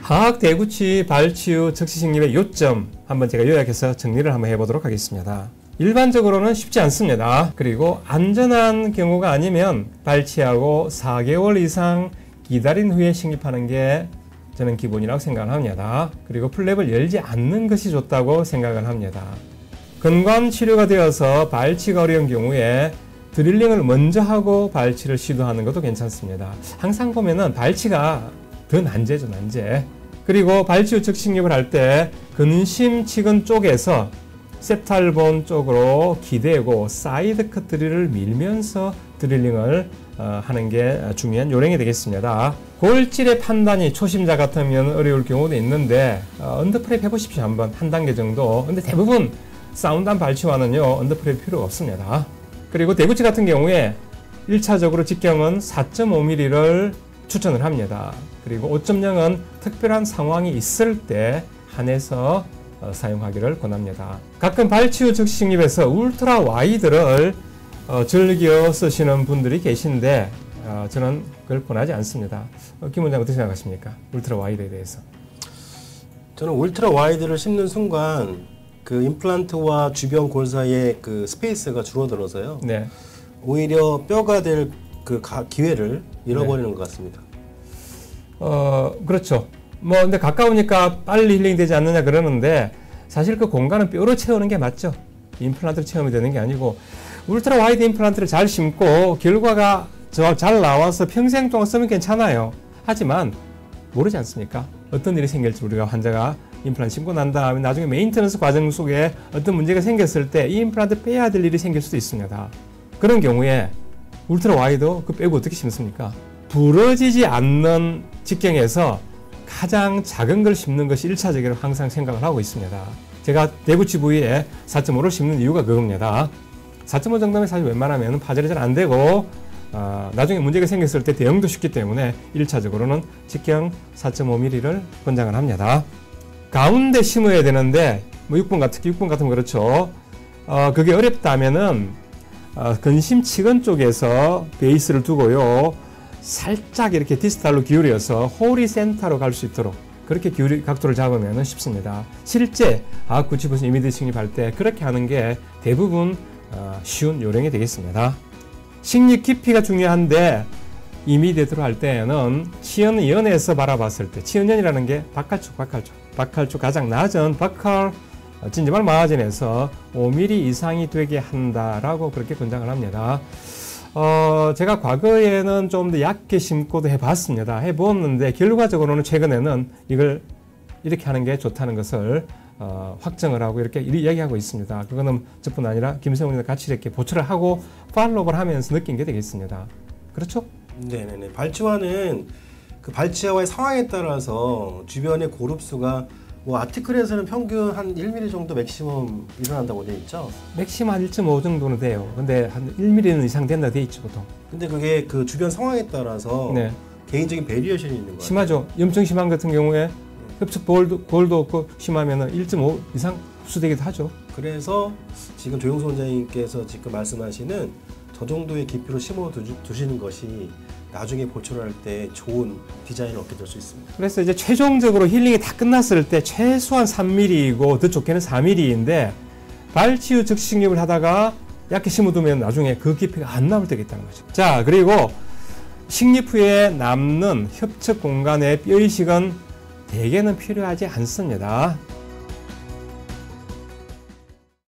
하악 대구치 발치유 적시식립의 요점 한번 제가 요약해서 정리를 한번 해보도록 하겠습니다. 일반적으로는 쉽지 않습니다. 그리고 안전한 경우가 아니면 발치하고 4개월 이상 기다린 후에 식립하는 게 저는 기본이라고 생각을 합니다. 그리고 플랩을 열지 않는 것이 좋다고 생각을 합니다. 근관 치료가 되어서 발치가 어려운 경우에 드릴링을 먼저 하고 발치를 시도하는 것도 괜찮습니다. 항상 보면은 발치가 더 난제죠, 난제. 그리고 발치후 적식립을 할 때 근심치근 쪽에서 septalbone 쪽으로 기대고 사이드 컷 드릴을 밀면서 드릴링을 하는 게 중요한 요령이 되겠습니다. 골질의 판단이 초심자 같으면 어려울 경우도 있는데 언더프랩 해보십시오. 한번 한 단계 정도. 근데 대부분 사운드한 발치와는요 언더프랩 필요가 없습니다. 그리고 대구치 같은 경우에 1차적으로 직경은 4.5mm를 추천을 합니다. 그리고 5.0은 특별한 상황이 있을 때 한해서 사용하기를 권합니다. 가끔 발치후 적식립에서 울트라 와이드를 즐겨 쓰시는 분들이 계신데 저는 그걸 권하지 않습니다. 김 원장 어떻게 생각하십니까? 울트라 와이드에 대해서. 저는 울트라 와이드를 심는 순간 그 임플란트와 주변 골 사이의 그 스페이스가 줄어들어서요. 네. 오히려 뼈가 될 그 기회를 잃어버리는 것 같습니다. 그렇죠. 뭐 근데 가까우니까 빨리 힐링 되지 않느냐 그러는데 사실 그 공간은 뼈로 채우는 게 맞죠. 임플란트로 채우면 되는 게 아니고 울트라 와이드 임플란트를 잘 심고 결과가 잘 나와서 평생 동안 쓰면 괜찮아요. 하지만 모르지 않습니까? 어떤 일이 생길지 우리가 환자가 임플란트 심고 난 다음에 나중에 메인테넌스 과정 속에 어떤 문제가 생겼을 때 이 임플란트 빼야 될 일이 생길 수도 있습니다. 그런 경우에 울트라 와이드 그 빼고 어떻게 심습니까? 부러지지 않는 직경에서 가장 작은 걸 심는 것이 1차적으로 항상 생각을 하고 있습니다. 제가 대구치 부위에 4.5를 심는 이유가 그겁니다. 4.5 정도면 사실 웬만하면 파절이 잘 안 되고 나중에 문제가 생겼을 때 대응도 쉽기 때문에 1차적으로는 직경 4.5mm를 권장을 합니다. 가운데 심어야 되는데 뭐 6번 같으면 그렇죠. 그게 어렵다면은 근심치근 쪽에서 베이스를 두고요. 살짝 이렇게 디스탈로 기울여서 홀이 센터로 갈 수 있도록 그렇게 각도를 잡으면 쉽습니다. 실제 구치부스 이미디 식립할 때 그렇게 하는 게 대부분 쉬운 요령이 되겠습니다. 식립 깊이가 중요한데 이미디에 들어갈 때는 치연연에서 바라봤을 때 치연연이라는 게 박칼쪽 가장 낮은 박칼 진지발 마하진에서 5mm 이상이 되게 한다라고 그렇게 권장을 합니다. 제가 과거에는 좀 더 얕게 심고도 해봤습니다. 해보았는데 결과적으로는 최근에는 이걸 이렇게 하는 게 좋다는 것을 확정을 하고 이렇게 이야기하고 있습니다. 그거는 저뿐 아니라 김세웅님과 같이 이렇게 보초를 하고 팔로우를 하면서 느낀 게 되겠습니다. 그렇죠? 네네네. 발치와는 그 발치와의 상황에 따라서 주변의 고릅수가 뭐 아티클에서는 평균 한 1mm 정도 맥시멈 일어난다고 되어 있죠. 맥시멈 한 1.5 정도는 돼요. 근데 한 1mm는 이상 된다 돼 있죠 보통. 근데 그게 그 주변 상황에 따라서 네. 개인적인 베리에이션이 있는 거예요. 심하죠. 염증 심한 같은 경우에 협착 볼도 없고 심하면 1.5 이상 흡수되기도 하죠. 그래서 지금 조용수 원장님께서 지금 말씀하시는 저 정도의 깊이로 심어 두시는 것이 나중에 보초를 할 때 좋은 디자인을 얻게 될 수 있습니다. 그래서 이제 최종적으로 힐링이 다 끝났을 때 최소한 3mm이고 더 좋게는 4mm인데 발치후 적식립을 하다가 얇게 심어두면 나중에 그 깊이가 안 남을 때가 있다는 거죠. 자, 그리고 식립 후에 남는 협착 공간의 뼈이식은 대개는 필요하지 않습니다.